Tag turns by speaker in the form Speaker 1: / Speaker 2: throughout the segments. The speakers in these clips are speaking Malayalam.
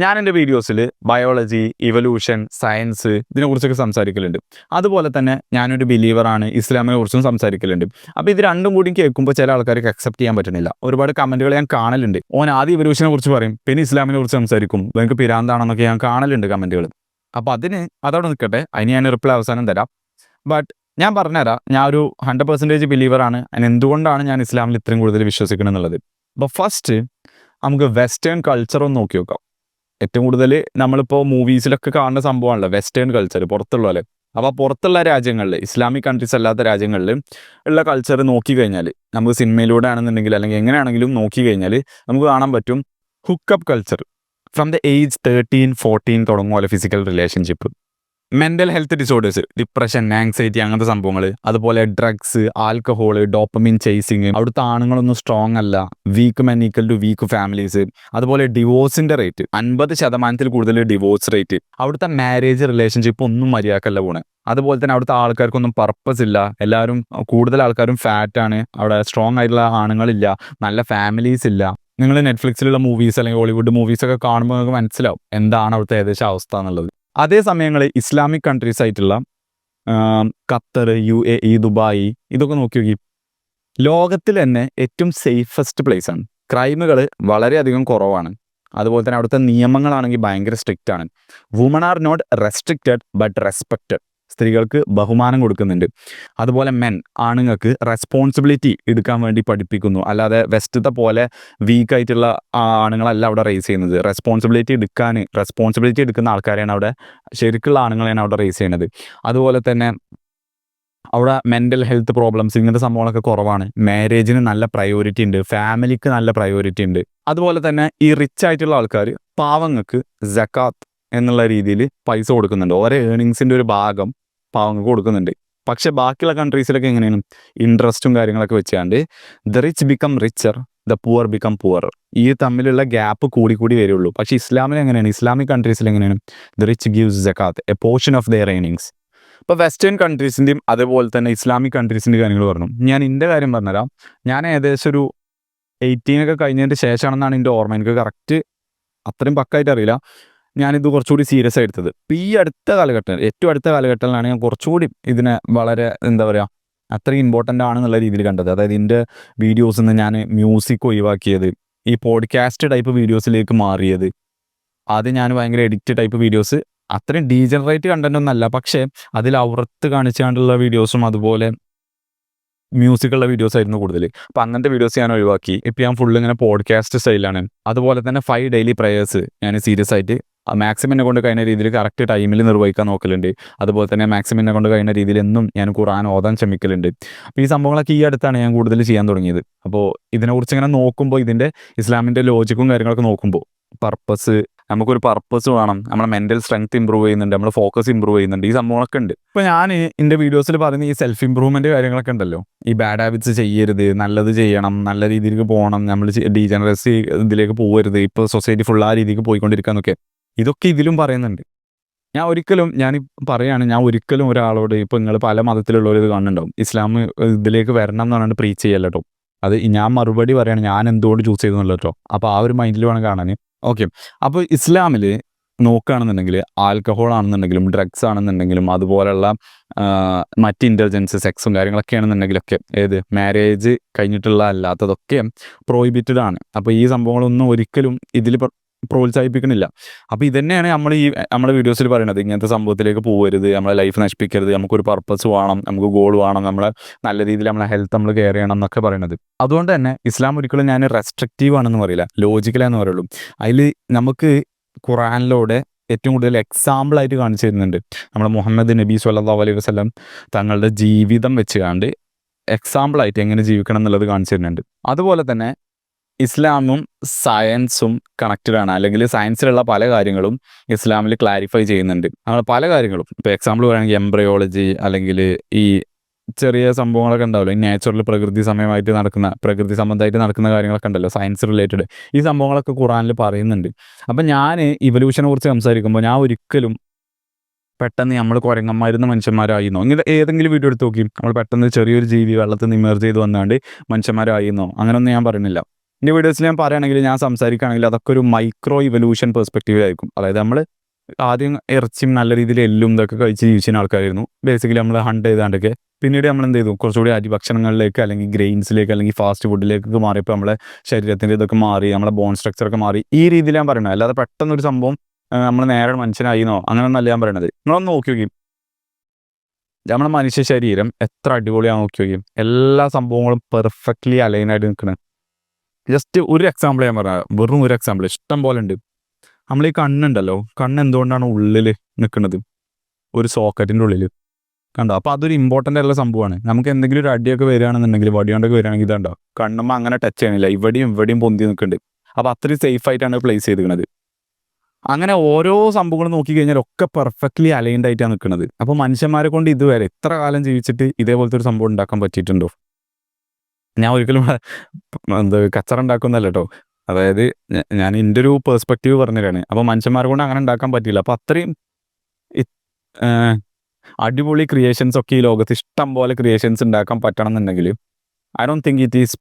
Speaker 1: ഞാൻ എൻ്റെ വീഡിയോസിൽ ബയോളജി, ഇവല്യൂഷൻ, സയൻസ് ഇതിനെക്കുറിച്ചൊക്കെ സംസാരിക്കലുണ്ട്. അതുപോലെ തന്നെ ഞാനൊരു ബിലീവറാണ്, ഇസ്ലാമിനെ കുറിച്ചും സംസാരിക്കലുണ്ട്. അപ്പോൾ ഇത് രണ്ടും കൂടി കേൾക്കുമ്പോൾ ചില ആൾക്കാർക്ക് അക്സെപ്റ്റ് ചെയ്യാൻ പറ്റുന്നില്ല. ഒരുപാട് കമൻറ്റുകൾ ഞാൻ കാണലുണ്ട്. ഓൻ ആദ്യം ഇവല്യൂഷനെ കുറിച്ച് പറയും, പിന്നെ ഇസ്ലാമിനെ കുറിച്ച് സംസാരിക്കും, നിങ്ങൾക്ക് പിരാന്താണെന്നൊക്കെ ഞാൻ കാണലുണ്ട് കമൻറ്റുകൾ. അപ്പോൾ അതവിടെ നിൽക്കട്ടെ, അതിന് ഞാൻ റിപ്ലൈ അവസാനം തരാം. ബട്ട് ഞാൻ പറഞ്ഞുതരാം, ഞാൻ ഒരു 100% ബിലീവറാണ്. അതിന് എന്തുകൊണ്ടാണ് ഞാൻ ഇസ്ലാമിൽ ഇത്രയും കൂടുതൽ വിശ്വസിക്കണം എന്നുള്ളത്. അപ്പോൾ ഫസ്റ്റ് നമുക്ക് വെസ്റ്റേൺ കൾച്ചർ ഒന്ന് നോക്കി നോക്കാം. ഏറ്റവും കൂടുതൽ നമ്മളിപ്പോൾ മൂവീസിലൊക്കെ കാണുന്ന സംഭവമാണല്ലോ വെസ്റ്റേൺ കൾച്ചർ, പുറത്തുള്ള പോലെ. അപ്പോൾ പുറത്തുള്ള രാജ്യങ്ങളിൽ, ഇസ്ലാമിക് കൺട്രീസ് അല്ലാത്ത രാജ്യങ്ങളിൽ ഉള്ള കൾച്ചർ നോക്കിക്കഴിഞ്ഞാൽ, നമുക്ക് സിനിമയിലൂടെ ആണെന്നുണ്ടെങ്കിൽ അല്ലെങ്കിൽ എങ്ങനെയാണെങ്കിലും നോക്കിക്കഴിഞ്ഞാൽ നമുക്ക് കാണാൻ പറ്റും hookup culture. From the age 13-14 തുടങ്ങുമല്ലോ physical relationship. Mental health disorders, depression, anxiety, അങ്ങനത്തെ സംഭവങ്ങൾ. അതുപോലെ ഡ്രഗ്സ്, ആൽക്കഹോൾ, ഡോപ്പമിൻ ചേസിങ്. അവിടുത്തെ ആണുങ്ങളൊന്നും സ്ട്രോങ് അല്ല. Weak men equal to weak families. അതുപോലെ ഡിവോഴ്സിൻ്റെ റേറ്റ് 50% കൂടുതൽ ഡിവോഴ്സ് റേറ്റ്. അവിടുത്തെ മാരേജ് റിലേഷൻഷിപ്പ് ഒന്നും മര്യാദക്കല്ല പോണേ. അതുപോലെ തന്നെ അവിടുത്തെ ആൾക്കാർക്കൊന്നും പർപ്പസ് ഇല്ല. എല്ലാവരും, കൂടുതൽ ആൾക്കാരും ഫാറ്റാണ്. അവിടെ സ്ട്രോങ് ആയിട്ടുള്ള ആണുങ്ങളില്ല, നല്ല ഫാമിലീസ് ഇല്ല. നിങ്ങൾ നെറ്റ്ഫ്ലിക്സിലുള്ള മൂവീസ് അല്ലെങ്കിൽ ഹോളിവുഡ് മൂവീസൊക്കെ കാണുമ്പോൾ നിങ്ങൾക്ക് മനസ്സിലാവും എന്താണ് അവിടുത്തെ ഏകദേശം അവസ്ഥ എന്നുള്ളത്. അതേ സമയങ്ങളിൽ ഇസ്ലാമിക് കൺട്രീസ് ആയിട്ടുള്ള ഖത്തർ, UAE, ദുബായ്, ഇതൊക്കെ നോക്കി നോക്കി, ലോകത്തിൽ തന്നെ ഏറ്റവും സേഫസ്റ്റ് പ്ലേസ് ആണ്. ക്രൈമുകൾ വളരെയധികം കുറവാണ്. അതുപോലെ തന്നെ അവിടുത്തെ നിയമങ്ങളാണെങ്കിൽ ഭയങ്കര സ്ട്രിക്റ്റ് ആണ്. Woman are not restricted but respected. സ്ത്രീകൾക്ക് ബഹുമാനം കൊടുക്കുന്നുണ്ട്. അതുപോലെ ആണുങ്ങൾക്ക് റെസ്പോൺസിബിലിറ്റി എടുക്കാൻ വേണ്ടി പഠിപ്പിക്കുന്നു. അല്ലാതെ വെസ്റ്റത്തെ പോലെ വീക്കായിട്ടുള്ള ആണുങ്ങളല്ല അവിടെ റേസ് ചെയ്യുന്നത്. റെസ്പോൺസിബിലിറ്റി എടുക്കുന്ന ആൾക്കാരെയാണ് അവിടെ, ശരിക്കുള്ള ആണുങ്ങളെയാണ് അവിടെ റേസ് ചെയ്യുന്നത്. അതുപോലെ തന്നെ അവിടെ മെൻ്റൽ ഹെൽത്ത് പ്രോബ്ലംസ്, ഇങ്ങനത്തെ സംഭവങ്ങളൊക്കെ കുറവാണ്. മാരേജിന് നല്ല പ്രയോറിറ്റി ഉണ്ട്, ഫാമിലിക്ക് നല്ല പ്രയോറിറ്റി ഉണ്ട്. അതുപോലെ തന്നെ ഈ റിച്ച് ആയിട്ടുള്ള ആൾക്കാർ പാവങ്ങൾക്ക് സക്കാത്ത് എന്നുള്ള രീതിയിൽ പൈസ കൊടുക്കുന്നുണ്ട്. ഓരോ ഏണിങ്സിൻ്റെ ഒരു ഭാഗം പാവങ്ങൾക്ക് കൊടുക്കുന്നുണ്ട്. പക്ഷേ ബാക്കിയുള്ള കൺട്രീസിലൊക്കെ എങ്ങനെയാണ്, ഇൻട്രസ്റ്റും കാര്യങ്ങളൊക്കെ വെച്ചാണ്ട് the rich become richer, the poor become poor. ഈ തമ്മിലുള്ള ഗ്യാപ്പ് കൂടി വരുള്ളൂ. പക്ഷേ ഇസ്ലാമിൽ എങ്ങനെയാണ്, ഇസ്ലാമിക് കൺട്രീസിൽ എങ്ങനെയാണ്, the rich gives zakat A portion of their earnings. ഇപ്പോൾ വെസ്റ്റേൺ കൺട്രീസിൻ്റെയും അതുപോലെ തന്നെ ഇസ്ലാമിക് കൺട്രീസിൻ്റെ കാര്യങ്ങൾ പറഞ്ഞു. ഞാൻ എൻ്റെ കാര്യം പറഞ്ഞുതരാം. ഞാൻ ഏകദേശം ഒരു 18 കഴിഞ്ഞതിൻ്റെ ശേഷമാണെന്നാണ് എൻ്റെ ഓർമ്മ. എനിക്ക് കറക്റ്റ് അത്രയും പക്കായിട്ട് അറിയില്ല. ഞാനിത് കുറച്ചുകൂടി സീരിയസ് ആയി എടുത്തത്. ഇപ്പോൾ ഈ ഏറ്റവും അടുത്ത കാലഘട്ടത്തിലാണ് ഞാൻ കുറച്ചുകൂടി ഇതിനെ വളരെ അത്രയും ഇമ്പോർട്ടൻ്റ് ആണെന്നുള്ള രീതിയിൽ കണ്ടത്. അതായത് എൻ്റെ വീഡിയോസിൽ നിന്ന് ഞാൻ മ്യൂസിക് ഒഴിവാക്കിയത്, ഈ പോഡ്കാസ്റ്റ് ടൈപ്പ് വീഡിയോസിലേക്ക് മാറിയത്. അത് ഞാൻ ഭയങ്കര എഡിറ്റ് ടൈപ്പ് വീഡിയോസ്, അത്രയും ഡീജനറേറ്റ് കണ്ടൻ്റ് ഒന്നല്ല, പക്ഷേ അതിൽ ഔറത്ത് കാണിച്ചുകൊണ്ടുള്ള വീഡിയോസും അതുപോലെ മ്യൂസിക്കുള്ള വീഡിയോസ് ആയിരുന്നു കൂടുതൽ. അപ്പോൾ അങ്ങനത്തെ വീഡിയോസ് ഞാൻ ഒഴിവാക്കി. ഇപ്പോൾ ഞാൻ ഫുള്ള് ഇങ്ങനെ പോഡ്കാസ്റ്റ് സ്റ്റൈലാണ്. അതുപോലെ തന്നെ 5 ഡെയിലി പ്രയേഴ്സ് ഞാൻ സീരിയസ് ആയിട്ട് മാക്സിമം എന്നെ കൊണ്ട് കഴിയുന്ന രീതിയിൽ കറക്റ്റ് ടൈമിൽ നിർവഹിക്കാൻ നോക്കലുണ്ട്. അതുപോലെ തന്നെ മാക്സിമം എന്നെ കൊണ്ട് കഴിയുന്ന രീതിയിൽ എന്നും ഞാൻ ഖുർആൻ ഓതാൻ ശ്രമിക്കലുണ്ട്. അപ്പോൾ ഈ സംഭവങ്ങളൊക്കെ ഈ അടുത്താണ് ഞാൻ കൂടുതൽ ചെയ്യാൻ തുടങ്ങിയത്. അപ്പോൾ ഇതിനെക്കുറിച്ച് ഇങ്ങനെ നോക്കുമ്പോൾ, ഇതിൻ്റെ ഇസ്ലാമിൻ്റെ ലോജിക്കും കാര്യങ്ങളൊക്കെ നോക്കുമ്പോൾ, നമുക്കൊരു പർപ്പസ് വേണം, നമ്മളെ മെൻ്റൽ സ്ട്രെങ്ത് ഇമ്പ്രൂവ് ചെയ്യുന്നുണ്ട്, നമ്മൾ ഫോക്കസ് ഇമ്പ്രൂവ് ചെയ്യുന്നുണ്ട്, ഈ സംഭവങ്ങളൊക്കെ ഉണ്ട്. ഇപ്പോൾ ഞാൻ എൻ്റെ വീഡിയോസിൽ പറയുന്ന ഈ സെൽഫ് ഇമ്പ്രൂവ്മെൻറ്റ് കാര്യങ്ങളൊക്കെ ഉണ്ടല്ലോ, ഈ ബാഡ് ഹാബിറ്റ്സ് ചെയ്യരുത്, നല്ലത് ചെയ്യണം, നല്ല രീതിയിലേക്ക് പോകണം, നമ്മൾ ഡീജനറസി ഇതിലേക്ക് പോകരുത്, ഇപ്പോൾ സൊസൈറ്റി ഫുൾ ആ രീതിക്ക് പോയിക്കൊണ്ടിരിക്കാന്നൊക്കെ, ഇതൊക്കെ ഇതിലും പറയുന്നുണ്ട്. ഞാൻ ഒരിക്കലും ഒരാളോട്, ഇപ്പോൾ നിങ്ങൾ പല മതത്തിലുള്ളവർ ഇത് കാണുന്നുണ്ടാവും, ഇസ്ലാം ഇതിലേക്ക് വരണം എന്ന് പറഞ്ഞിട്ട് പ്രീച്ച് ചെയ്യല്ല കേട്ടോ. അത് ഞാൻ മറുപടി പറയുകയാണ്, ഞാൻ എന്തുകൊണ്ട് ചൂസ് ചെയ്തെന്നുള്ളത് കേട്ടോ. അപ്പോൾ ആ ഒരു മൈൻഡിൽ വേണം കാണാൻ. ഓക്കെ, അപ്പോൾ ഇസ്ലാമിൽ നോക്കുകയാണെന്നുണ്ടെങ്കിൽ ആൽക്കഹോൾ ആണെന്നുണ്ടെങ്കിലും ഡ്രഗ്സ് ആണെന്നുണ്ടെങ്കിലും അതുപോലെയുള്ള മറ്റ് ഇൻ്റലിജൻസ്, സെക്സും കാര്യങ്ങളൊക്കെ ആണെന്നുണ്ടെങ്കിലൊക്കെ, മാരേജ് കഴിഞ്ഞിട്ടുള്ള അല്ലാത്തതൊക്കെ പ്രോഹിബിറ്റഡ് ആണ്. അപ്പോൾ ഈ സംഭവങ്ങളൊന്നും ഒരിക്കലും ഇതിൽ പ്രോത്സാഹിപ്പിക്കണില്ല. അപ്പോൾ ഇതന്നെയാണ് നമ്മുടെ വീഡിയോസിൽ പറയുന്നത്, ഇങ്ങനത്തെ സംഭവത്തിലേക്ക് പോകരുത്, നമ്മളെ ലൈഫ് നശിപ്പിക്കരുത്, നമുക്കൊരു പർപ്പസ് വേണം, നമുക്ക് ഗോൾ വേണം, നമ്മളെ നല്ല രീതിയിൽ നമ്മളെ ഹെൽത്ത് നമ്മൾ കെയർ ചെയ്യണം എന്നൊക്കെ പറയുന്നത്. അതുകൊണ്ട് തന്നെ ഇസ്ലാം ഒരിക്കലും ഞാൻ റെസ്ട്രിക്റ്റീവ് ആണെന്ന് പറയില്ല, ലോജിക്കലാന്ന് പറയുള്ളൂ. അതിൽ നമുക്ക് ഖുർആനിലൂടെ ഏറ്റവും കൂടുതൽ എക്സാമ്പിളായിട്ട് കാണിച്ചു തരുന്നുണ്ട്. നമ്മുടെ മുഹമ്മദ് നബി സ്വല്ലല്ലാഹു അലൈഹി വസല്ലം തങ്ങളുടെ ജീവിതം വെച്ചുകൊണ്ട് എക്സാമ്പിളായിട്ട് എങ്ങനെ ജീവിക്കണം എന്നുള്ളത് കാണിച്ചു തരുന്നുണ്ട്. അതുപോലെ തന്നെ ഇസ്ലാമും സയൻസും കണക്റ്റഡ് ആണ്, അല്ലെങ്കിൽ സയൻസിലുള്ള പല കാര്യങ്ങളും ഇസ്ലാമിൽ ക്ലാരിഫൈ ചെയ്യുന്നുണ്ട്. നമ്മൾ പല കാര്യങ്ങളും, ഇപ്പോൾ എക്സാമ്പിൾ പറയുകയാണെങ്കിൽ എംബ്രയോളജി, അല്ലെങ്കിൽ ഈ ചെറിയ സംഭവങ്ങളൊക്കെ ഉണ്ടാവില്ല, ഈ നാച്ചുറൽ പ്രകൃതി സംബന്ധമായിട്ട് നടക്കുന്ന കാര്യങ്ങളൊക്കെ ഉണ്ടല്ലോ, സയൻസ് റിലേറ്റഡ്, ഈ സംഭവങ്ങളൊക്കെ ഖുർആനിൽ പറയുന്നുണ്ട്. അപ്പം ഞാൻ ഇവല്യൂഷനെ കുറിച്ച് സംസാരിക്കുമ്പോൾ ഞാൻ ഒരിക്കലും പെട്ടെന്ന് നമ്മൾ കുരങ്ങന്മാരുന്ന മനുഷ്യന്മാരായിരുന്നോ, ഇങ്ങനെ ഏതെങ്കിലും വീഡിയോ എടുത്ത് നോക്കി, നമ്മൾ പെട്ടെന്ന് ചെറിയൊരു ജീവി വെള്ളത്തിൽ നിന്ന് ഇമേർജ് ചെയ്ത് വന്നാണ്ട് മനുഷ്യന്മാരായിരുന്നോ, അങ്ങനെയൊന്നും ഞാൻ പറയുന്നില്ല. എൻ്റെ വീഡിയോസിൽ ഞാൻ പറയുകയാണെങ്കിൽ, ഞാൻ സംസാരിക്കുകയാണെങ്കിൽ അതൊക്കെ ഒരു മൈക്രോ ഇവല്യൂഷൻ പെർസ്പെക്റ്റീവിലായിരിക്കും. അതായത് നമ്മൾ ആദ്യം ഇറച്ചിയും നല്ല രീതിയിൽ എല്ലും ഇതൊക്കെ കഴിച്ച് ജീവിച്ചിരുന്ന ആൾക്കാരായിരുന്നു. ബേസിക്കലി നമ്മൾ ഹണ്ട് ചെയ്താണ്ടൊക്കെ പിന്നീട് നമ്മൾ എന്ത് ചെയ്തു, കുറച്ചുകൂടി അരി ഭക്ഷണങ്ങളിലേക്ക് അല്ലെങ്കിൽ ഗ്രെയിൻസിലേക്ക് അല്ലെങ്കിൽ ഫാസ്റ്റ് ഫുഡിലേക്ക് മാറിയപ്പോൾ നമ്മളെ ശരീരത്തിൻ്റെ ഇതൊക്കെ മാറി, നമ്മളെ ബോൺ സ്ട്രക്ചറൊക്കെ മാറി. ഈ രീതിയിൽ ഞാൻ പറയുന്നത്, അല്ലാതെ പെട്ടെന്നൊരു സംഭവം നമ്മൾ നേരെ മനുഷ്യനായിന്നോ അങ്ങനെയൊന്നല്ല ഞാൻ പറയണത്. നിങ്ങളൊന്ന് നോക്കി നോക്കി നമ്മുടെ മനുഷ്യ ശരീരം എത്ര അടിപൊളിയാണ് നോക്കി നോക്കി. എല്ലാ സംഭവങ്ങളും പെർഫെക്റ്റ്ലി അലൈനായിട്ട് നിൽക്കുന്നത്. ജസ്റ്റ് ഒരു എക്സാമ്പിൾ ഞാൻ പറയാം, വെറും ഒരു എക്സാമ്പിൾ, ഇഷ്ടം പോലെ ഉണ്ട്. നമ്മൾ ഈ കണ്ണുണ്ടല്ലോ, കണ്ണ് എന്തുകൊണ്ടാണ് ഉള്ളിൽ നിൽക്കുന്നത്, ഒരു സോക്കറ്റിൻ്റെ ഉള്ളിൽ കണ്ടോ? അപ്പോൾ അതൊരു ഇമ്പോർട്ടൻ്റ് ആയിട്ടുള്ള സംഭവമാണ്. നമുക്ക് എന്തെങ്കിലും ഒരു അടിയൊക്കെ വരികയാണെന്നുണ്ടെങ്കിൽ, വടികൊണ്ടൊക്കെ വരികയാണെങ്കിൽ ഇതുണ്ടോ, കണ്ണുമ്പോൾ അങ്ങനെ ടച്ച് ചെയ്യണില്ല, ഇവിടെയും പൊന്തി നിൽക്കുന്നുണ്ട്. അപ്പോൾ അത്രയും സേഫ് ആയിട്ടാണ് പ്ലേസ് ചെയ്തിരിക്കുന്നത്. അങ്ങനെ ഓരോ സംഭവങ്ങളും നോക്കിക്കഴിഞ്ഞാൽ ഒക്കെ പെർഫെക്റ്റ്ലി അലൈൻഡ് ആയിട്ടാണ് നിൽക്കുന്നത്. അപ്പോൾ മനുഷ്യന്മാരെ കൊണ്ട് ഇതുവരെ ഇത്ര കാലം ജീവിച്ചിട്ട് ഇതേപോലത്തെ ഒരു സംഭവം ഉണ്ടാക്കാൻ പറ്റിയിട്ടുണ്ടോ? ഞാൻ ഒരിക്കലും കച്ചറ ഉണ്ടാക്കുന്നല്ല കേട്ടോ. അതായത് ഞാൻ എൻ്റെ ഒരു പേഴ്സ്പെക്റ്റീവ് പറഞ്ഞുതരാണ്. അപ്പോൾ മനുഷ്യന്മാരെ കൊണ്ട് അങ്ങനെ ഉണ്ടാക്കാൻ പറ്റില്ല. അപ്പോൾ അത്രയും അടിപൊളി ക്രിയേഷൻസ് ഒക്കെ ഈ ലോകത്ത് ഇഷ്ടം പോലെ ക്രിയേഷൻസ് ഉണ്ടാക്കാൻ പറ്റണം എന്നുണ്ടെങ്കിൽ I don't think it is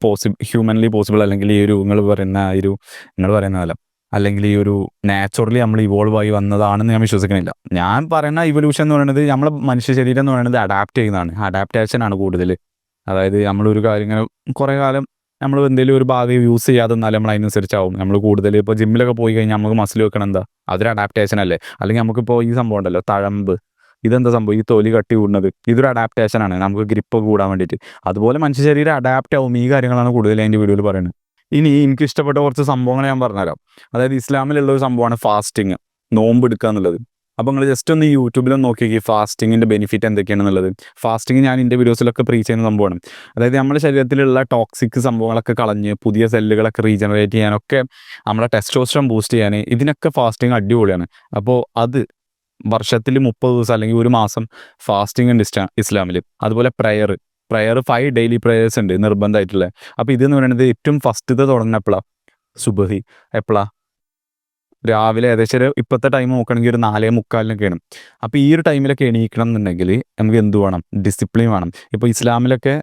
Speaker 1: humanly possible. അല്ലെങ്കിൽ ഈ ഒരു നിങ്ങൾ പറയുന്ന പോലെ അല്ലെങ്കിൽ ഈ ഒരു നാച്ചുറലി നമ്മൾ ഇവോൾവ് ആയി വന്നതാണെന്ന് ഞാൻ വിശ്വസിക്കുന്നില്ല. ഞാൻ പറയുന്ന ഇവല്യൂഷൻ എന്ന് പറയുന്നത്, നമ്മളെ മനുഷ്യ ശരീരം എന്ന് പറയുന്നത് അഡാപ്റ്റ് ചെയ്യുന്നതാണ്, അഡാപ്റ്റേഷനാണ് കൂടുതൽ. അതായത് നമ്മളൊരു കാര്യം ഇങ്ങനെ കുറേ കാലം നമ്മൾ എന്തെങ്കിലും ഒരു ഭാഗം യൂസ് ചെയ്യാതെ എന്നാലും നമ്മൾ അതിനനുസരിച്ചാവും. നമ്മൾ കൂടുതൽ ഇപ്പോൾ ജിമ്മിലൊക്കെ പോയി കഴിഞ്ഞാൽ നമുക്ക് മസിൽ വെക്കണം, എന്താ അതൊരു അഡാപ്റ്റേഷൻ അല്ലേ? അല്ലെങ്കിൽ നമുക്കിപ്പോൾ ഈ സംഭവം ഉണ്ടല്ലോ, തഴമ്പ്, ഇതെന്താ സംഭവം, ഈ തൊലി കട്ടി കൂടുന്നത്, ഇതൊരു അഡാപ്റ്റേഷനാണ്, നമുക്ക് ഗ്രിപ്പ് കൂടാൻ വേണ്ടിയിട്ട്. അതുപോലെ മനുഷ്യ ശരീരം അഡാപ്റ്റ് ആവും. ഈ കാര്യങ്ങളാണ് കൂടുതൽ എൻ്റെ വീഡിയോയിൽ പറയുന്നത്. ഇനി എനിക്ക് ഇഷ്ടപ്പെട്ട കുറച്ച് സംഭവങ്ങൾ ഞാൻ പറഞ്ഞുതരാം. അതായത് ഇസ്ലാമിലുള്ള ഒരു സംഭവമാണ് ഫാസ്റ്റിങ്, നോമ്പ് എടുക്കുക എന്നുള്ളത്. അപ്പോൾ നിങ്ങൾ ജസ്റ്റ് ഒന്ന് യൂട്യൂബിലൊന്ന് നോക്കിയേക്ക് ഫാസ്റ്റിങ്ങിൻ്റെ ബെനിഫിറ്റ് എന്തൊക്കെയാണെന്നുള്ളത്. ഫാസ്റ്റിങ് ഞാൻ എൻ്റെ വീഡിയോസിലൊക്കെ പ്രീച്ച് ചെയ്യുന്ന സംഭവമാണ്. അതായത് നമ്മുടെ ശരീരത്തിലുള്ള ടോക്സിക് സംഭവങ്ങളൊക്കെ കളഞ്ഞ് പുതിയ സെല്ലുകളൊക്കെ റീജനറേറ്റ് ചെയ്യാനൊക്കെ, നമ്മളെ ടെസ്റ്റോസ്റ്ററോൺ ബൂസ്റ്റ് ചെയ്യാൻ, ഇതിനൊക്കെ ഫാസ്റ്റിങ് അടിപൊളിയാണ്. അപ്പോൾ അത് വർഷത്തിൽ 30 ദിവസം അല്ലെങ്കിൽ ഒരു മാസം ഫാസ്റ്റിംഗ് ഉണ്ട് ഇസ്ലാമിൽ. അതുപോലെ പ്രയർ 5 ഡെയിലി പ്രയേഴ്സ് ഉണ്ട് നിർബന്ധമായിട്ടുള്ളത്. അപ്പോൾ ഇതെന്ന് പറയുന്നത് ഏറ്റവും ഫസ്റ്റത്തെ തുടങ്ങുന്ന എപ്പോഴാണ്, സുബഹി എപ്പോഴാണ്, രാവിലെ ഏകദേശം ഇപ്പോഴത്തെ ടൈം നോക്കുകയാണെങ്കിൽ ഒരു 4:45 അപ്പോൾ ഈ ഒരു ടൈമിലൊക്കെ എണീക്കണം എന്നുണ്ടെങ്കിൽ നമുക്ക് എന്ത് വേണം, ഡിസിപ്ലിൻ വേണം. ഇപ്പോൾ ഇസ്ലാമിലൊക്കെ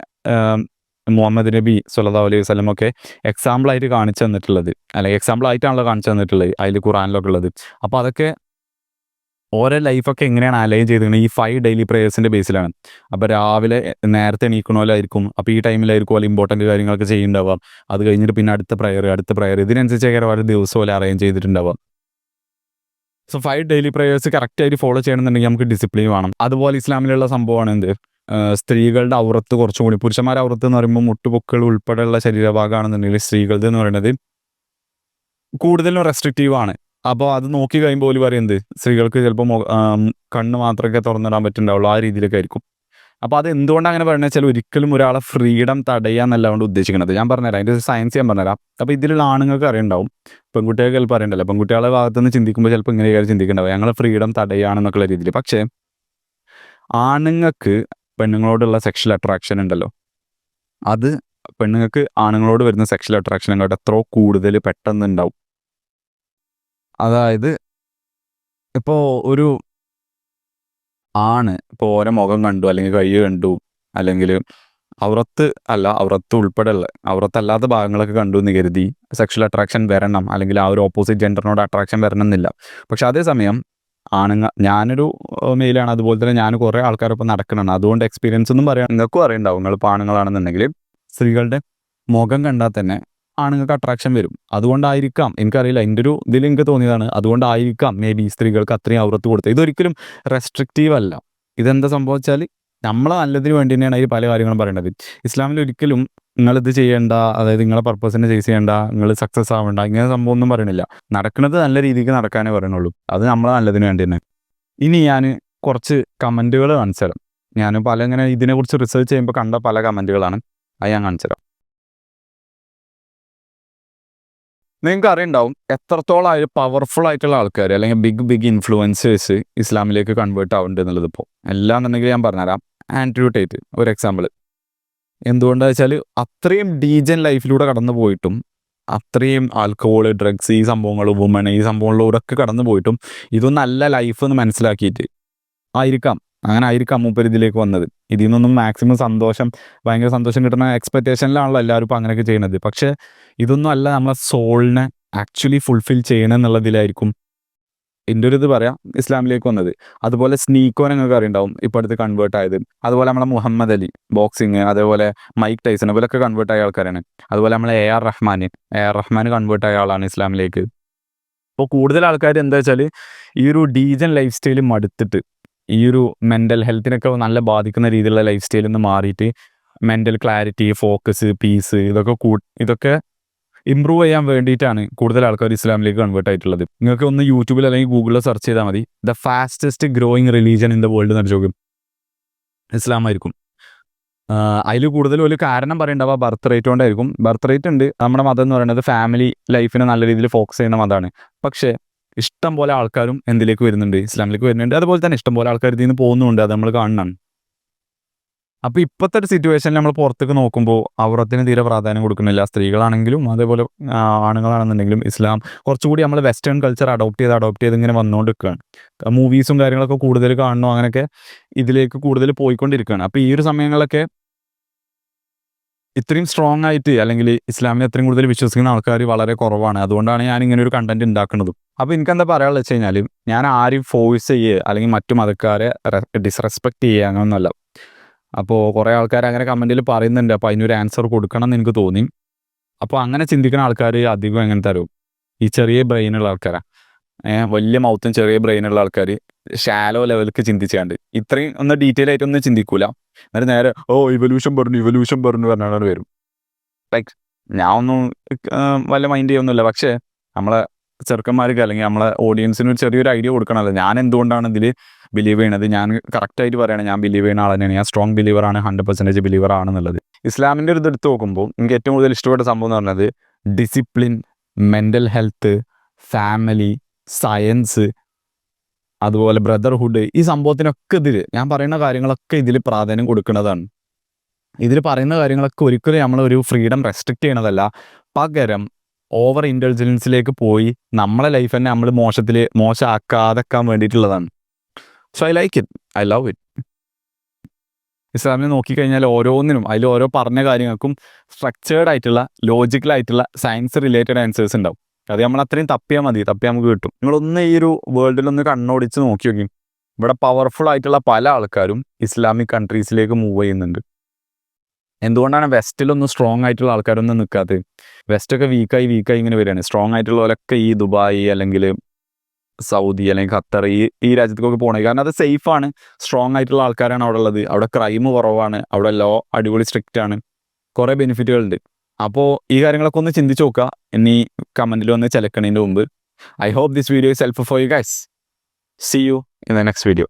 Speaker 1: മുഹമ്മദ് നബി സ്വല്ലല്ലാഹു അലൈഹി വസല്ലം ഒക്കെ എക്സാമ്പിളായിട്ട് കാണിച്ചു തന്നിട്ടുള്ളത്, അല്ലെങ്കിൽ എക്സാമ്പിളായിട്ടാണല്ലോ കാണിച്ചു തന്നിട്ടുള്ളത് അതിൽ ഖുറാനിലൊക്കെ ഉള്ളത്. അപ്പോൾ അതൊക്കെ ഓരോ ലൈഫൊക്കെ എങ്ങനെയാണ് അലൈൻ ചെയ്തിരിക്കുന്നത്, ഈ 5 ഡെയിലി പ്രേയേഴ്സിൻ്റെ ബേസിലാണ്. അപ്പോൾ രാവിലെ നേരത്തെ എണീക്കണമല്ലായിരിക്കും, അപ്പോൾ ഈ ടൈമിലായിരിക്കും പോലെ ഇമ്പോർട്ടൻറ്റ് കാര്യങ്ങളൊക്കെ ചെയ്യുന്നുണ്ടാവുക. അത് കഴിഞ്ഞിട്ട് പിന്നെ അടുത്ത പ്രയർ ഇതിനനുസരിച്ചൊക്കെ ഓരോ ദിവസം പോലെ അറേഞ്ച് ചെയ്തിട്ടുണ്ടാവുക. സോ 5 ഡെയിലി പ്രേയേഴ്സ് കറക്റ്റായിട്ട് ഫോളോ ചെയ്യണമെന്നുണ്ടെങ്കിൽ നമുക്ക് ഡിസിപ്ലിൻ വേണം. അതുപോലെ ഇസ്ലാമിലുള്ള സംഭവമാണ് എന്ത്, സ്ത്രീകളുടെ ഔറത്ത് കുറച്ചും കൂടി, പുരുഷന്മാരുടെ ഔറത്ത് എന്ന് പറയുമ്പോൾ മുട്ടുപൊക്കൾ ഉൾപ്പെടെയുള്ള ശരീരഭാഗമാണെന്നുണ്ടെങ്കിൽ സ്ത്രീകളുടെ എന്ന് പറയുന്നത് കൂടുതലും റെസ്ട്രിക്റ്റീവ് ആണ്. അപ്പോൾ അത് നോക്കി കഴിയുമ്പോൾ പോലും പറയുന്നത് സ്ത്രീകൾക്ക് ചിലപ്പോൾ കണ്ണ് മാത്രമേ തുറന്നിടാൻ പറ്റുന്നുണ്ടാവുള്ളൂ, ആ രീതിയിലൊക്കെ ആയിരിക്കും. അപ്പോൾ അത് എന്തുകൊണ്ടാണ് അങ്ങനെ പറയുന്നത് വെച്ചാൽ, ഒരിക്കലും ഒരാളെ ഫ്രീഡം തടയാന്നല്ല കൊണ്ട് ഉദ്ദേശിക്കുന്നത്. ഞാൻ പറഞ്ഞുതരാം, അതിൻ്റെ സയൻസ് ഞാൻ പറഞ്ഞുതരാം. അപ്പോൾ ഇതിലുള്ള ആണുങ്ങൾക്ക് അറിയുണ്ടാവും, പെൺകുട്ടികൾക്ക് ചിലപ്പോൾ അറിയണ്ടല്ലോ. പെൺകുട്ടികളുടെ ഭാഗത്ത് നിന്ന് ചിന്തിക്കുമ്പോൾ ചിലപ്പോൾ ഇങ്ങനെയൊക്കെ ചിന്തിക്കുന്നുണ്ടാവും, ഞങ്ങൾ ഫ്രീഡം തടയാണെന്നൊക്കെയുള്ള രീതിയിൽ. പക്ഷേ ആണുങ്ങൾക്ക് പെണ്ണുങ്ങളോടുള്ള സെക്ഷൽ അട്രാക്ഷൻ ഉണ്ടല്ലോ, അത് പെണ്ണുങ്ങൾക്ക് ആണുങ്ങളോട് വരുന്ന സെക്ഷൽ അട്രാക്ഷൻ അങ്ങോട്ട് എത്രയോ കൂടുതൽ പെട്ടെന്ന് ഉണ്ടാവും. അതായത് ഇപ്പോൾ ഒരു ആണ് ഇപ്പോൾ ഓരോ മുഖം കണ്ടു, അല്ലെങ്കിൽ കൈ കണ്ടു, അല്ലെങ്കിൽ ഔറത്ത് ഉൾപ്പെടെയുള്ള ഔറത്തല്ലാത്ത ഭാഗങ്ങളൊക്കെ കണ്ടു എന്ന് കരുതി സെക്ഷൽ അട്രാക്ഷൻ വരണം, അല്ലെങ്കിൽ ആ ഒരു ഓപ്പോസിറ്റ് ജെൻഡറിനോട് അട്രാക്ഷൻ വരണം എന്നില്ല. പക്ഷെ അതേസമയം ഞാനൊരു മെയിലാണ്, അതുപോലെ തന്നെ ഞാൻ കുറേ ആൾക്കാരൊപ്പം നടക്കണമാണ്, അതുകൊണ്ട് എക്സ്പീരിയൻസ് ഒന്നും പറയാൻ നിങ്ങൾക്കും അറിയുണ്ടാവും. നിങ്ങളിപ്പോൾ ആണുങ്ങളാണെന്നുണ്ടെങ്കിൽ സ്ത്രീകളുടെ മുഖം കണ്ടാൽ തന്നെ ആണുങ്ങൾക്ക് അട്രാക്ഷൻ വരും. അതുകൊണ്ടായിരിക്കാം, എനിക്കറിയില്ല, എൻ്റെ ഒരു ഇതിൽ എനിക്ക് തോന്നിയതാണ്, അതുകൊണ്ടായിരിക്കാം മേ ബി സ്ത്രീകൾക്ക് അത്രയും ഔറത്ത് കൊടുത്തത്. ഇതൊരിക്കലും റെസ്ട്രിക്റ്റീവ് അല്ല. ഇതെന്താ സംഭവിച്ചാൽ നമ്മളെ നല്ലതിന് വേണ്ടി തന്നെയാണ് ഈ പല കാര്യങ്ങളും പറയേണ്ടത്. ഇസ്ലാമിൽ ഒരിക്കലും നിങ്ങളിത് ചെയ്യേണ്ട, അതായത് നിങ്ങളെ പർപ്പസിനെ ചേസ് ചെയ്യേണ്ട, നിങ്ങൾ സക്സസ് ആവേണ്ട, ഇങ്ങനെ സംഭവം ഒന്നും പറയണില്ല. നടക്കുന്നത് നല്ല രീതിക്ക് നടക്കാനേ പറയണുള്ളൂ. അത് നമ്മളെ നല്ലതിന് വേണ്ടി തന്നെ. ഇനി ഞാൻ കുറച്ച് കമൻറ്റുകൾ കാണിച്ചു തരാം. ഞാൻ ഇങ്ങനെ ഇതിനെക്കുറിച്ച് റിസർച്ച് ചെയ്യുമ്പോൾ കണ്ട പല കമൻറ്റുകളാണ്, അത് ഞാൻ കാണിച്ചു തരാം. നിങ്ങൾക്ക് അറിയുണ്ടാവും എത്രത്തോളം പവർഫുൾ ആയിട്ടുള്ള ആൾക്കാർ അല്ലെങ്കിൽ ബിഗ് ഇൻഫ്ലുവൻസേഴ്സ് ഇസ്ലാമിലേക്ക് കൺവേർട്ട് ആവുന്നുണ്ട് എന്നുള്ളത്. ഇപ്പോൾ എല്ലാം എന്നുണ്ടെങ്കിൽ ഞാൻ പറഞ്ഞുതരാം. ആൻഡ്രൂ ടേറ്റ് ഒരു എക്സാമ്പിൾ. എന്തുകൊണ്ടാണെന്ന് വെച്ചാൽ അത്രയും ഡീജൻ ലൈഫിലൂടെ കടന്നു പോയിട്ടും, അത്രയും ആൽക്കഹോൾ, ഡ്രഗ്സ്, ഈ സംഭവങ്ങൾ, വുമൺ, ഈ സംഭവങ്ങളിലൂടെയൊക്കെ കടന്നു പോയിട്ടും ഇതൊന്നല്ല ലൈഫ് എന്ന് മനസ്സിലാക്കിയിട്ട് ആയിരിക്കാം അങ്ങനെ ആയിരിക്കാം മൂപ്പര് ഇതിലേക്ക് വന്നത്. ഇതിൽ നിന്നൊന്നും മാക്സിമം സന്തോഷം, ഭയങ്കര സന്തോഷം കിട്ടുന്ന എക്സ്പെക്റ്റേഷനിലാണല്ലോ എല്ലാവരും ഇപ്പോൾ അങ്ങനെയൊക്കെ ചെയ്യുന്നത്. പക്ഷേ ഇതൊന്നും അല്ല നമ്മളെ സോളിനെ ആക്ച്വലി ഫുൾഫിൽ ചെയ്യണം എന്നുള്ളതിലായിരിക്കും എൻ്റെ ഒരു ഇത് പറയാം ഇസ്ലാമിലേക്ക് വന്നത്. അതുപോലെ സ്നീക്കോ നിങ്ങൾക്ക് അറിയുണ്ടാവും, ഇപ്പോൾ അടുത്ത് കൺവേർട്ട് ആയത്. അതുപോലെ നമ്മളെ മുഹമ്മദ് അലി ബോക്സിങ്, അതേപോലെ മൈക്ക് ടൈസൺ, ഇവരൊക്കെ കൺവേർട്ട് ആയ ആൾക്കാരാണ്. അതുപോലെ നമ്മളെ എ ആർ റഹ്മാൻ കൺവേർട്ട് ആയ ആളാണ് ഇസ്ലാമിലേക്ക്. അപ്പോൾ കൂടുതൽ ആൾക്കാർ എന്താ വെച്ചാൽ ഈ ഒരു ഡീജൻ ലൈഫ് സ്റ്റൈൽ മടുത്തിട്ട് ഈ ഒരു മെൻ്റൽ ഹെൽത്തിനൊക്കെ നല്ല ബാധിക്കുന്ന രീതിയിലുള്ള ലൈഫ് സ്റ്റൈലിൽ നിന്ന് മാറിയിട്ട് മെൻ്റൽ ക്ലാരിറ്റി, ഫോക്കസ്, പീസ് ഇതൊക്കെ ഇമ്പ്രൂവ് ചെയ്യാൻ വേണ്ടിയിട്ടാണ് കൂടുതൽ ആൾക്കാർ ഇസ്ലാമിലേക്ക് കൺവേർട്ട് ആയിട്ടുള്ളത്. നിങ്ങൾക്ക് ഒന്ന് യൂട്യൂബിൽ അല്ലെങ്കിൽ ഗൂഗിളിൽ സെർച്ച് ചെയ്താൽ മതി, the fastest growing religion in the world എന്ന് ചോദിക്കും, ഇസ്ലാം ആയിരിക്കും. അതിൽ കൂടുതലും ഒരു കാരണം പറയേണ്ടവ ബർത്ത് റേറ്റ് കൊണ്ടായിരിക്കും. ബർത്ത് റേറ്റ് ഉണ്ട്. നമ്മുടെ മതം എന്ന് പറയുന്നത് ഫാമിലി ലൈഫിനെ നല്ല രീതിയിൽ ഫോക്കസ് ചെയ്യുന്ന മതമാണ്. പക്ഷേ ഇഷ്ടം പോലെ ആൾക്കാരും എന്തിലേക്ക് വരുന്നുണ്ട്, ഇസ്ലാമിലേക്ക് വരുന്നുണ്ട്. അതുപോലെ തന്നെ ഇഷ്ടം പോലെ ആൾക്കാർ ഇതിൽ നിന്ന് പോകുന്നുണ്ട്, അത് നമ്മൾ കാണണം. അപ്പോൾ ഇപ്പോഴത്തെ ഒരു സിറ്റുവേഷനിൽ നമ്മൾ പുറത്തേക്ക് നോക്കുമ്പോൾ ഔറത്തിന് തീരെ പ്രാധാന്യം കൊടുക്കുന്നില്ല. സ്ത്രീകളാണെങ്കിലും അതേപോലെ ആണുങ്ങളാണെന്നുണ്ടെങ്കിലും ഇസ്ലാം കുറച്ചുകൂടി നമ്മൾ വെസ്റ്റേൺ കൾച്ചർ അഡോപ്റ്റ് ചെയ്ത് ഇങ്ങനെ വന്നുകൊണ്ടിരിക്കുകയാണ്. മൂവീസും കാര്യങ്ങളൊക്കെ കൂടുതൽ കാണുന്നു, അങ്ങനെയൊക്കെ ഇതിലേക്ക് കൂടുതൽ പോയിക്കൊണ്ടിരിക്കുകയാണ്. അപ്പോൾ ഈ ഒരു സമയങ്ങളൊക്കെ ഇത്രയും സ്ട്രോങ് ആയിട്ട് അല്ലെങ്കിൽ ഇസ്ലാമിനെ അത്രയും കൂടുതൽ വിശ്വസിക്കുന്ന ആൾക്കാർ വളരെ കുറവാണ്. അതുകൊണ്ടാണ് ഞാൻ ഇങ്ങനെ ഒരു കണ്ടന്റ് ഉണ്ടാക്കുന്നതും. അപ്പോൾ എനിക്കെന്താ പറയാനുള്ളത് വെച്ച് കഴിഞ്ഞാൽ, ഞാൻ ആരും ഫോഴ്സ് ചെയ്യുക അല്ലെങ്കിൽ മറ്റു മതക്കാരെ ഡിസ്റെസ്പെക്റ്റ് ചെയ്യുക അങ്ങനെയൊന്നുമല്ല. അപ്പോൾ കുറേ ആൾക്കാർ അങ്ങനെ കമൻറ്റിൽ പറയുന്നുണ്ട്, അപ്പോൾ അതിനൊരു ആൻസർ കൊടുക്കണം എന്ന് എനിക്ക് തോന്നി. അപ്പോൾ അങ്ങനെ ചിന്തിക്കുന്ന ആൾക്കാർ അധികം എങ്ങനെ തരും, ഈ ചെറിയ ബ്രെയിനുള്ള ആൾക്കാരാണ്. വലിയ മൗത്തും ചെറിയ ബ്രെയിനുള്ള ആൾക്കാർ ഷാലോ ലെവലിലേക്ക് ചിന്തിച്ചാണ്ട് ഇത്രയും ഒന്ന് ഡീറ്റെയിൽ ആയിട്ടൊന്നും ചിന്തിക്കൂല. എന്നിട്ട് നേരെ ഇവല്യൂഷൻ പറഞ്ഞു പറഞ്ഞാൽ വരും. ലൈക്ക് ഞാൻ ഒന്നും വല്ല മൈൻഡ് ചെയ്യൊന്നുമില്ല. പക്ഷേ നമ്മളെ ചെറുക്കന്മാർക്ക് അല്ലെങ്കിൽ നമ്മളെ ഓഡിയൻസിന് ഒരു ചെറിയൊരു ഐഡിയ കൊടുക്കണമല്ലോ, ഞാൻ എന്തുകൊണ്ടാണ് ഇതിൽ ബിലീവ് ചെയ്യണത്. ഞാൻ കറക്റ്റായിട്ട് പറയുകയാണ്, ഞാൻ ബിലീവ് ചെയ്യുന്ന ആൾ തന്നെയാണ്. ഞാൻ സ്ട്രോങ് ബിലീവറാണ്, 100% ബിലീവർ ആണെന്നുള്ളത്. ഇസ്ലാമിൻ്റെ ഒരു ഇതെടുത്ത് നോക്കുമ്പോൾ എനിക്ക് ഏറ്റവും കൂടുതൽ ഇഷ്ടപ്പെട്ട സംഭവം എന്ന് പറഞ്ഞത് discipline, mental health, family, science, അതുപോലെ ബ്രദർഹുഡ്, ഈ സംഭവത്തിനൊക്കെ ഞാൻ പറയുന്ന കാര്യങ്ങളൊക്കെ ഇതിൽ പ്രാധാന്യം കൊടുക്കുന്നതാണ്. ഇതിൽ പറയുന്ന കാര്യങ്ങളൊക്കെ ഒരിക്കലും നമ്മളൊരു ഫ്രീഡം റെസ്ട്രിക്റ്റ് ചെയ്യണതല്ല, പകരം ഓവർ ഇൻ്റലിജൻസിലേക്ക് പോയി നമ്മളെ ലൈഫ് തന്നെ നമ്മൾ മോശമാക്കാതെക്കാൻ വേണ്ടിയിട്ടുള്ളതാണ്. So I like it, I love it. ഇസ്ലാമിനെ നോക്കിക്കഴിഞ്ഞാൽ ഓരോന്നിനും അതിൽ ഓരോ പറഞ്ഞ കാര്യങ്ങൾക്കും സ്ട്രക്ചേർഡ് ആയിട്ടുള്ള, ലോജിക്കലായിട്ടുള്ള, സയൻസ് റിലേറ്റഡ് ആൻസേഴ്സ് ഉണ്ടാവും. അത് നമ്മൾ അത്രയും തപ്പിയാൽ നമുക്ക് കിട്ടും. നിങ്ങളൊന്ന് ഈ ഒരു വേൾഡിലൊന്ന് കണ്ണോടിച്ച് നോക്കി നോക്കി, ഇവിടെ പവർഫുൾ ആയിട്ടുള്ള പല ആൾക്കാരും ഇസ്ലാമിക് കൺട്രീസിലേക്ക് മൂവ് ചെയ്യുന്നുണ്ട്. എന്തുകൊണ്ടാണ് വെസ്റ്റിലൊന്നും സ്ട്രോങ് ആയിട്ടുള്ള ആൾക്കാരൊന്നും നിൽക്കാത്തത്? വെസ്റ്റൊക്കെ വീക്കായി ഇങ്ങനെ വരികയാണ്. സ്ട്രോങ് ആയിട്ടുള്ളവരൊക്കെ ഈ ദുബായ് അല്ലെങ്കിൽ സൗദി അല്ലെങ്കിൽ ഖത്തർ ഈ രാജ്യത്തേക്കൊക്കെ പോകണത്. കാരണം അത് സേഫാണ്, സ്ട്രോങ് ആയിട്ടുള്ള ആൾക്കാരാണ് അവിടെ ഉള്ളത്. അവിടെ ക്രൈം കുറവാണ്, അവിടെ ലോ അടിപൊളി സ്ട്രിക്റ്റ് ആണ്, കുറേ ബെനിഫിറ്റുകളുണ്ട്. അപ്പോൾ ഈ കാര്യങ്ങളൊക്കെ ഒന്ന് ചിന്തിച്ച് നോക്കുക ഇനി കമൻറ്റിൽ വന്ന് ചിലക്കണതിൻ്റെ മുമ്പ്. I hope this video is helpful for you guys. See you in the next video.